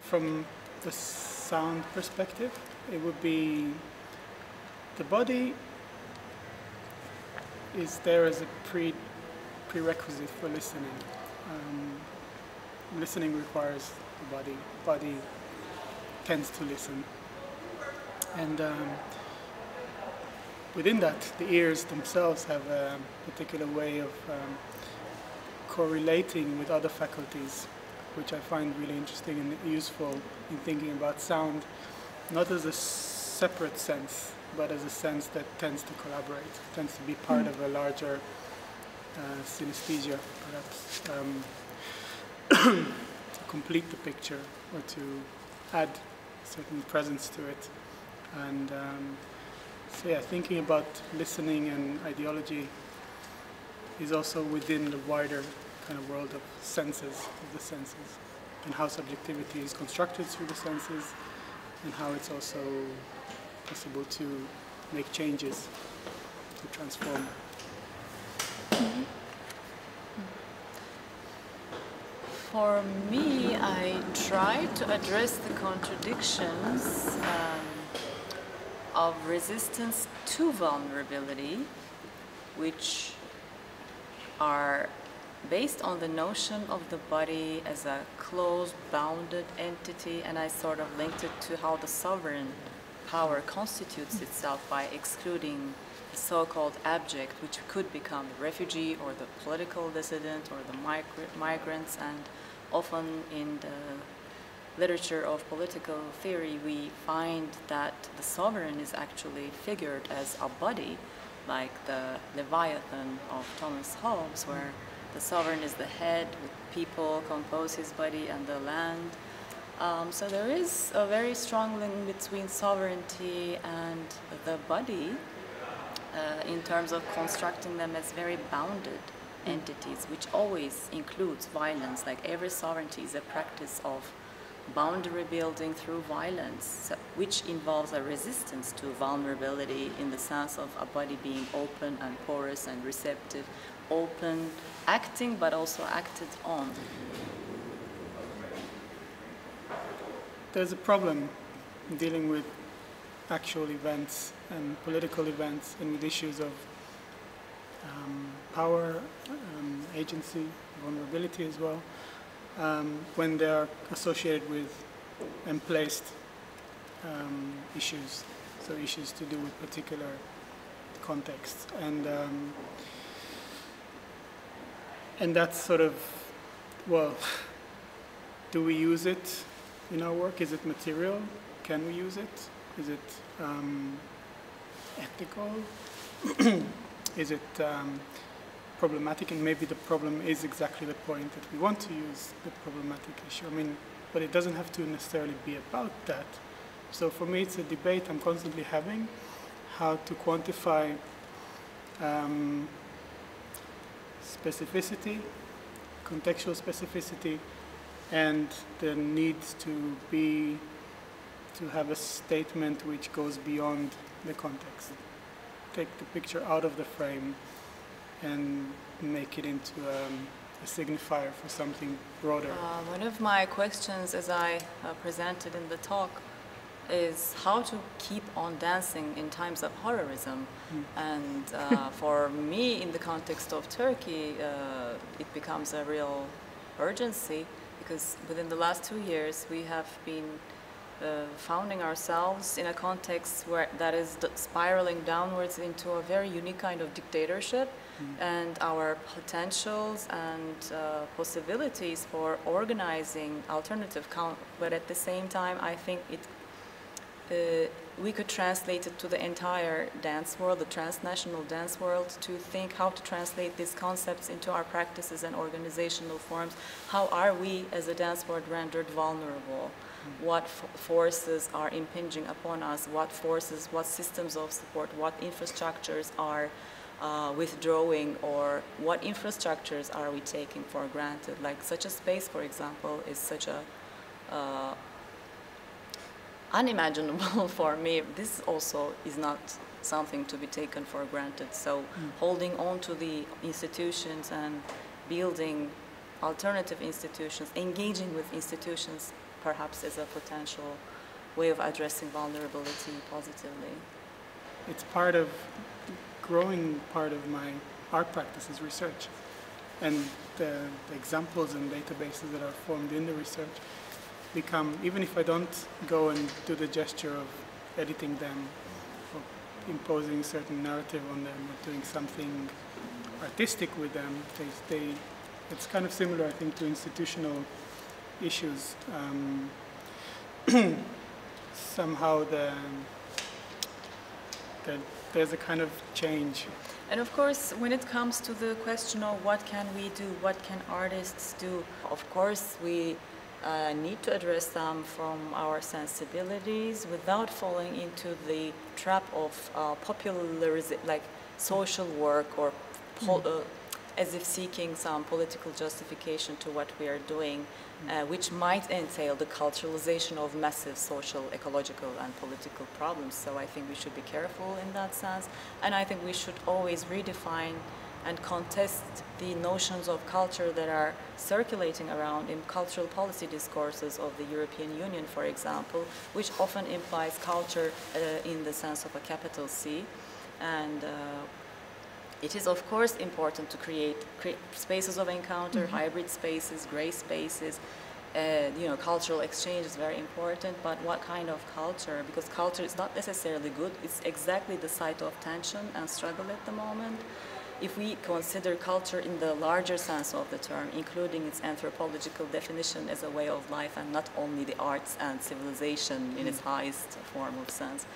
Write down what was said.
from the sound perspective, it would be the body is there as a prerequisite for listening. Listening requires the body. Body tends to listen. And within that, the ears themselves have a particular way of correlating with other faculties, which I find really interesting and useful in thinking about sound, not as a separate sense, but as a sense that tends to collaborate, tends to be part of a larger synesthesia, perhaps, to complete the picture or to add certain presence to it. And so yeah, thinking about listening and ideology is also within the wider kind of world of senses, of the senses, and how subjectivity is constructed through the senses, and how it's also possible to make changes, to transform. For me, I try to address the contradictions of resistance to vulnerability, which are based on the notion of the body as a closed, bounded entity, and I sort of linked it to how the sovereign power constitutes itself by excluding the so-called abject, which could become the refugee or the political dissident or the migrants, and often in the literature of political theory we find that the sovereign is actually figured as a body, like the Leviathan of Thomas Hobbes, where the sovereign is the head, with people compose his body, and the land. So there is a very strong link between sovereignty and the body in terms of constructing them as very bounded entities, which always includes violence. Like every sovereignty is a practice of boundary building through violence, which involves a resistance to vulnerability in the sense of a body being open and porous and receptive, open, acting, but also acted on. There's a problem in dealing with actual events and political events and with issues of power, agency, vulnerability as well, when they are associated with and placed issues, so issues to do with particular contexts. And that's sort of, well, do we use it in our work? Is it material? Can we use it? Is it ethical? Is it problematic? And maybe the problem is exactly the point that we want to use, the problematic issue. I mean, but it doesn't have to necessarily be about that. So for me, it's a debate I'm constantly having, how to quantify specificity, contextual specificity, and the need to have a statement which goes beyond the context. Take the picture out of the frame and make it into a signifier for something broader. One of my questions, as I presented in the talk, is how to keep on dancing in times of horrorism. And for me, in the context of Turkey, it becomes a real urgency, because within the last 2 years we have been founding ourselves in a context that is spiraling downwards into a very unique kind of dictatorship, and our potentials and possibilities for organizing alternative but at the same time I think we could translate it to the entire dance world, the transnational dance world, to think how to translate these concepts into our practices and organizational forms. How are we as a dance world rendered vulnerable? What forces are impinging upon us? What forces, what systems of support, what infrastructures are withdrawing, or what infrastructures are we taking for granted? Like such a space, for example, is such a unimaginable for me. This also is not something to be taken for granted. So holding on to the institutions and building alternative institutions, engaging with institutions perhaps as a potential way of addressing vulnerability positively. It's growing part of my art practice is research. And the examples and databases that are formed in the research become, even if I don't go and do the gesture of editing them or imposing a certain narrative on them or doing something artistic with them, it's kind of similar, I think, to institutional issues. Somehow there's a kind of change. And of course, when it comes to the question of what can we do, what can artists do, of course we need to address them from our sensibilities without falling into the trap of like social work or as if seeking some political justification to what we are doing, which might entail the culturalization of massive social, ecological, and political problems. So I think we should be careful in that sense. And I think we should always redefine and contest the notions of culture that are circulating around in cultural policy discourses of the European Union, for example, which often implies culture in the sense of a capital C. And it is, of course, important to create spaces of encounter, hybrid spaces, gray spaces. Cultural exchange is very important, but what kind of culture? Because culture is not necessarily good. It's exactly the site of tension and struggle at the moment. If we consider culture in the larger sense of the term, including its anthropological definition as a way of life and not only the arts and civilization in its highest form of sense,